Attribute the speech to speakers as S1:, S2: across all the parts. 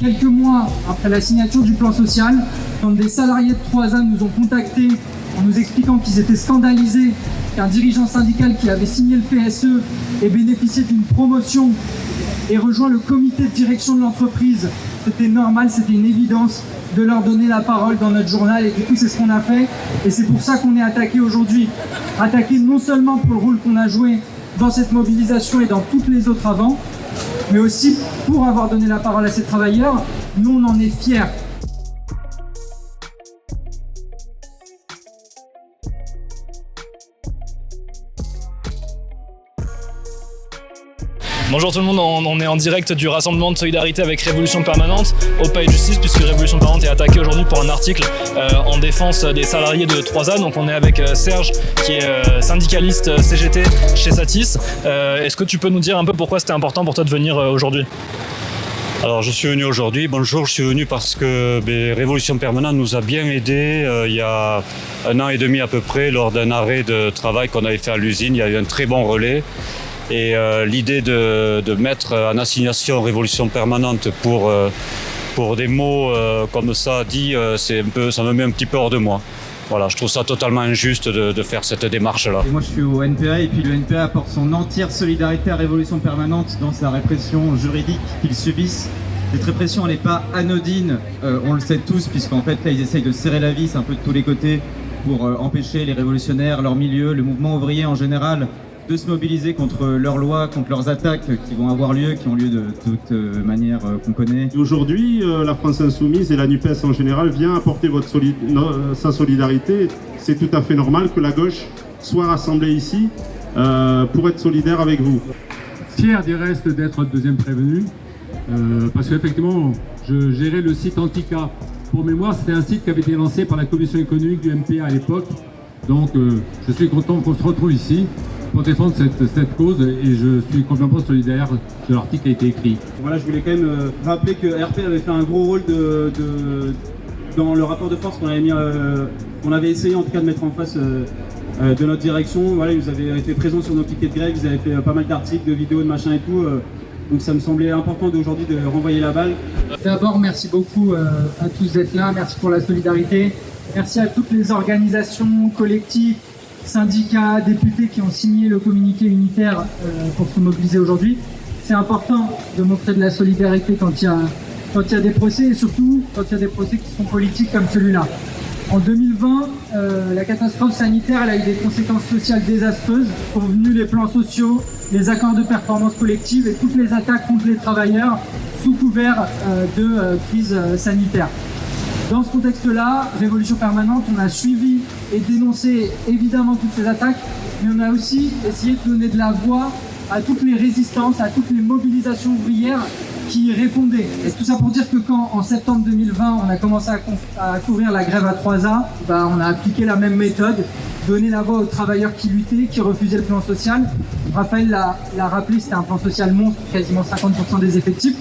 S1: Quelques mois après la signature du plan social, quand des salariés de 3A nous ont contactés en nous expliquant qu'ils étaient scandalisés qu'un dirigeant syndical qui avait signé le PSE ait bénéficié d'une promotion et rejoint le comité de direction de l'entreprise, c'était normal, c'était une évidence de leur donner la parole dans notre journal, et du coup c'est ce qu'on a fait, et c'est pour ça qu'on est attaqué aujourd'hui. Attaqué non seulement pour le rôle qu'on a joué dans cette mobilisation et dans toutes les autres avant, mais aussi pour avoir donné la parole à ces travailleurs. Nous on en est fiers.
S2: Bonjour tout le monde, on est en direct du rassemblement de solidarité avec Révolution Permanente au Palais de Justice, puisque Révolution Permanente est attaquée aujourd'hui pour un article en défense des salariés de 3A. Donc on est avec Serge qui est syndicaliste CGT chez Satis. Est-ce que tu peux nous dire un peu pourquoi c'était important pour toi de venir aujourd'hui ?
S3: Alors je suis venu aujourd'hui, bonjour, je suis venu parce que Révolution Permanente nous a bien aidés il y a 1 an et demi à peu près, lors d'un arrêt de travail qu'on avait fait à l'usine. Il y a eu un très bon relais. Et l'idée de mettre en assignation Révolution Permanente pour des mots comme ça dit, ça me met un petit peu hors de moi. Voilà, je trouve ça totalement injuste de faire cette démarche-là.
S4: Et moi je suis au NPA et puis le NPA apporte son entière solidarité à Révolution Permanente dans sa répression juridique qu'ils subissent. Cette répression elle n'est pas anodine, on le sait tous, puisqu'en fait là ils essayent de serrer la vis un peu de tous les côtés pour empêcher les révolutionnaires, leur milieu, le mouvement ouvrier en général, de se mobiliser contre leurs lois, contre leurs attaques qui vont avoir lieu, qui ont lieu de toute manière qu'on connaît.
S5: Aujourd'hui, la France Insoumise et la NUPES en général vient apporter sa solidarité. C'est tout à fait normal que la gauche soit rassemblée ici pour être solidaire avec vous.
S6: Fier du reste d'être deuxième prévenu, parce qu'effectivement, je gérais le site Antica. Pour mémoire, c'était un site qui avait été lancé par la commission économique du MPA à l'époque. Donc, je suis content qu'on se retrouve ici pour défendre cette cause, et je suis complètement solidaire de l'article qui a été écrit.
S7: Voilà, je voulais quand même rappeler que RP avait fait un gros rôle dans le rapport de force qu'on avait essayé en tout cas de mettre en face de notre direction. Voilà, ils avaient été présents sur nos tickets de grève, ils avaient fait pas mal d'articles, de vidéos, de machin et tout. Donc ça me semblait important d'aujourd'hui de renvoyer la balle.
S1: D'abord, merci beaucoup à tous d'être là, merci pour la solidarité. Merci à toutes les organisations, collectifs, syndicats, députés qui ont signé le communiqué unitaire pour se mobiliser aujourd'hui. C'est important de montrer de la solidarité quand il y a des procès, et surtout quand il y a des procès qui sont politiques comme celui-là. En 2020, la catastrophe sanitaire elle a eu des conséquences sociales désastreuses. Sont venus les plans sociaux, les accords de performance collective et toutes les attaques contre les travailleurs sous couvert de crise sanitaire. Dans ce contexte-là, Révolution Permanente, on a suivi et dénoncé évidemment toutes ces attaques, mais on a aussi essayé de donner de la voix à toutes les résistances, à toutes les mobilisations ouvrières qui y répondaient. Et tout ça pour dire que quand, en septembre 2020, on a commencé à couvrir la grève à 3A, on a appliqué la même méthode, donner la voix aux travailleurs qui luttaient, qui refusaient le plan social. Raphaël l'a rappelé, c'était un plan social monstre, quasiment 50% des effectifs.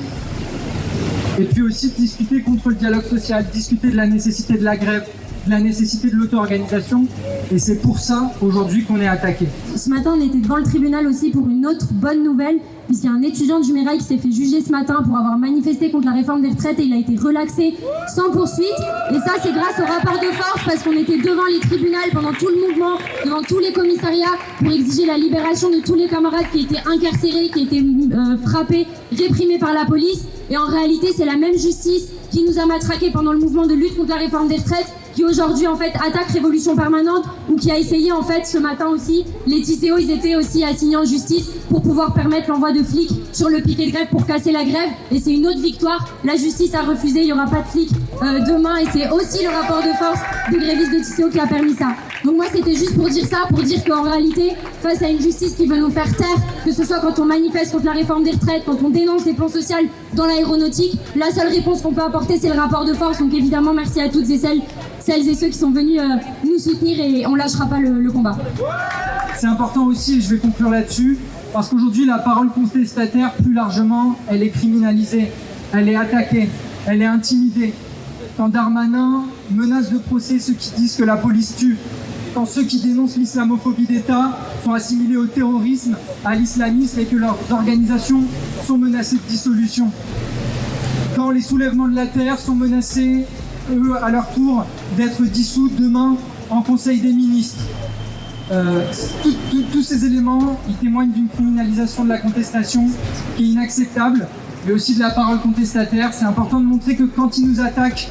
S1: Et puis aussi discuter contre le dialogue social, discuter de la nécessité de la grève, de la nécessité de l'auto-organisation. Et c'est pour ça aujourd'hui qu'on est attaqué.
S8: Ce matin, on était devant le tribunal aussi pour une autre bonne nouvelle, puisqu'il y a un étudiant du Mirail qui s'est fait juger ce matin pour avoir manifesté contre la réforme des retraites, et il a été relaxé sans poursuite. Et ça, c'est grâce au rapport de force, parce qu'on était devant les tribunaux pendant tout le mouvement, devant tous les commissariats, pour exiger la libération de tous les camarades qui étaient incarcérés, qui étaient frappés, réprimés par la police. Et en réalité, c'est la même justice qui nous a matraqués pendant le mouvement de lutte contre la réforme des retraites, qui aujourd'hui en fait attaque Révolution Permanente, ou qui a essayé en fait ce matin aussi, les TCO ils étaient aussi assignés en justice pour pouvoir permettre l'envoi de flics sur le piquet de grève pour casser la grève, et c'est une autre victoire. La justice a refusé, il n'y aura pas de flics demain, et c'est aussi le rapport de force des grévistes de TCO qui a permis ça. Donc moi c'était juste pour dire ça, pour dire qu'en réalité, face à une justice qui veut nous faire taire, que ce soit quand on manifeste contre la réforme des retraites, quand on dénonce les plans sociaux dans l'aéronautique, la seule réponse qu'on peut apporter c'est le rapport de force. Donc évidemment merci à toutes et celles et ceux qui sont venus nous soutenir, et on lâchera pas le combat.
S1: C'est important aussi, et je vais conclure là-dessus, parce qu'aujourd'hui la parole contestataire plus largement elle est criminalisée, elle est attaquée, elle est intimidée. Quand Darmanin menace de procès ceux qui disent que la police tue, quand ceux qui dénoncent l'islamophobie d'État sont assimilés au terrorisme, à l'islamisme, et que leurs organisations sont menacées de dissolution. quand les soulèvements de la terre sont menacés, eux, à leur tour, d'être dissous demain en Conseil des ministres. Tous ces éléments, ils témoignent d'une criminalisation de la contestation qui est inacceptable, mais aussi de la parole contestataire. C'est important de montrer que quand ils nous attaquent,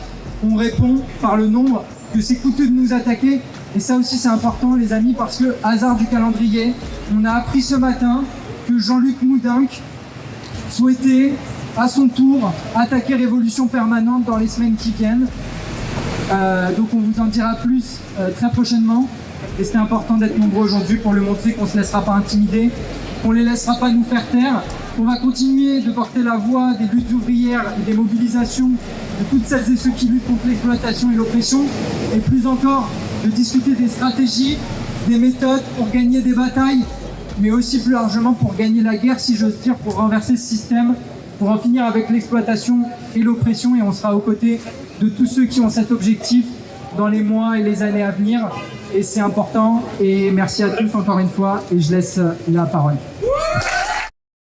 S1: on répond par le nombre, que c'est coûteux de nous attaquer. Et ça aussi c'est important les amis, parce que, hasard du calendrier, on a appris ce matin que Jean-Luc Moudenc souhaitait à son tour attaquer Révolution Permanente dans les semaines qui viennent. Donc on vous en dira plus très prochainement. Et c'était important d'être nombreux aujourd'hui pour le montrer qu'on ne se laissera pas intimider, qu'on ne les laissera pas nous faire taire. On va continuer de porter la voix des luttes ouvrières et des mobilisations de toutes celles et ceux qui luttent contre l'exploitation et l'oppression, et plus encore de discuter des stratégies, des méthodes pour gagner des batailles, mais aussi plus largement pour gagner la guerre, si j'ose dire, pour renverser ce système, pour en finir avec l'exploitation et l'oppression. Et on sera aux côtés de tous ceux qui ont cet objectif dans les mois et les années à venir. Et c'est important. Et merci à tous encore une fois. Et je laisse la parole.